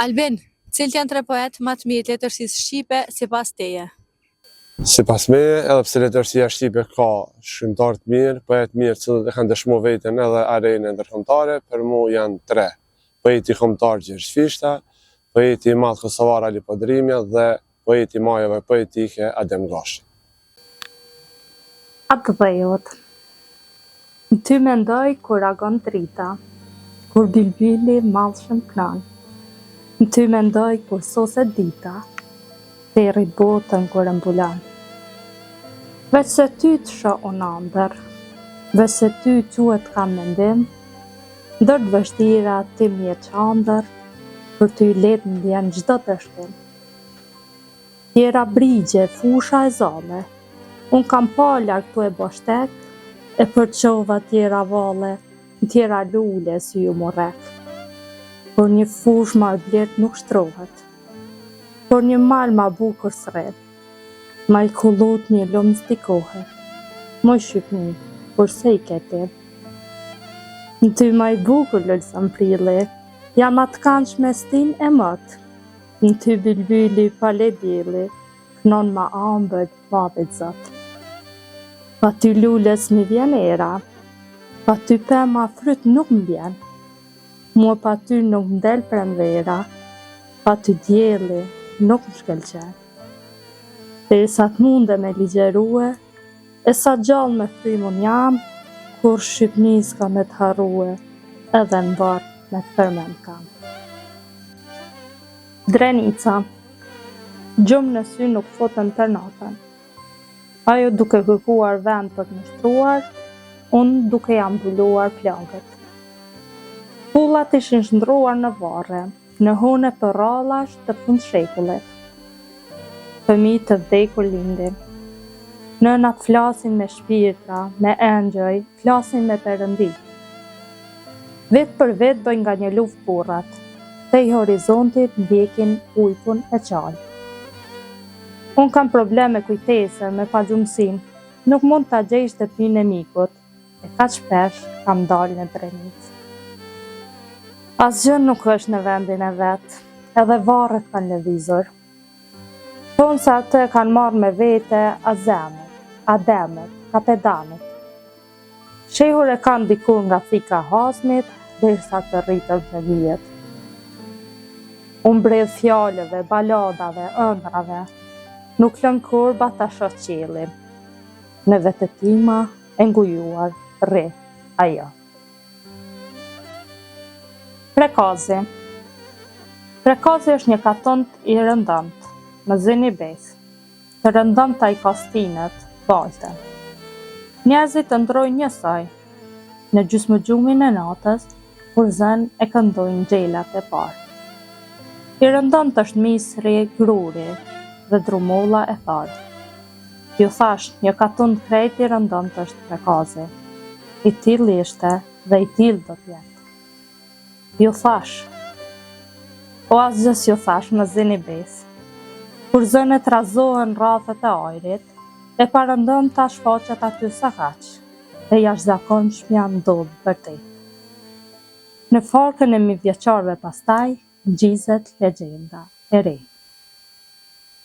Albin, cilët janë tre poetë më të mirë të letërsisë shqipe sipas teje? Sipas meje, edhe pse letërsia shqipe ka shkrimtar të mirë, poetë mirë që e kanë dëshmuar veten edhe arenën ndërkombëtare, për mua janë tre. Poeti kombëtar Gjergj Fishta, poeti i madh kosovar Ali Podrimja dhe poeti i majave poetike Adem Gashi. Atë dhejot. Në ty mendoj kur agon drita, kur bilbili mallshëm knan. Në ty mendoj kur soset dita, theri botën kur mbulan. Veç se ty të shoh unë ëndër, veç se ty quhet kam mendim, ndër të vështira ti m'je qandër, për ty let m'vjen çdo të shtim. Tjera brigje, fusha e zale, unë kam pa larg tu e boshtek, e për qova tjera vale, në tjera lule si ju morrek. Por një fush ma e blet nuk shtrohet, por një mal ma bukur sret, ma i kullut një lumë stikohet, moj shqipni, por se i ketim. Në ty ma i bukur lëllësën prilli, jam atë kançme stin e mët, në ty bilbili pale djeli, kënon ma ambët babit zët. Pa ty lulles mi vjen era, pa ty pema fryt nuk m'vjen, mua pa ty nuk m'del pranvera, pa ty djeli nuk m'shkelqen. Derisa t'munde me ligjerue, e sa gjallë me frymun jam, kur Shqipni s'ka me t'harrue, edhe në varë me t'përmen kam. Drenica, gjumë në sy nuk fotën për natën. Ajo duke kërkuar vend për të nështruar, unë duke jam mbuluar plagët. Pullat ishin shndruar në varre, në hune për rallash të fund shekullit. Fëmijë të vdekur lindin. Nënat flasin me shpirtra, me engjëj, flasin me Perëndi. Vit për vit bëjnë nga një luftë burrat, te i horizontit ndjekin ujkun e qalë. Unë kam probleme kujtese me pagjumësim, nuk mund t'a gjej shtëpinë e mikut, e kaq shpesh kam dalë në Drenicë. Asgjë nuk është në vendin e vet, edhe varret kanë lëvizur. Thonë se atë kanë marrë me vete Azemët, Ademët, Kapedanët. Shehur e kanë dikur nga thika Hasmit, derisa të rritën në vijet. Unë mbredh fjalëve, baladave, ëndrave, nuk lën kur bata shoh qiellin. Në vetëtima e ngujuar rri ajo. Prekazi. Prekazi është një katont i rëndëmt, në zini bes. Të rëndëmta i kastinët, vajtën. Njerëzit të ndrojnë njësoj, në gjysmëgjumin e natës, kur zën e këndojnë gjelat e parë. I rëndëmt është misri, gruri dhe drumolla e tharë. Ju thash, një katun krejt i rëndëmt është prekazi. I tillë ishte dhe i tillë do t'jetë. Ju thash, o asgjës ju thash në zini bes. Kur zënet razohen rrafet e ajrit, e parëndëm ta shfaqet aty sa kaq, e jashtëzakonshmja ndodh vërtet. Në farkën e mijëvjeçarëve pastaj, gjizet legjenda e re.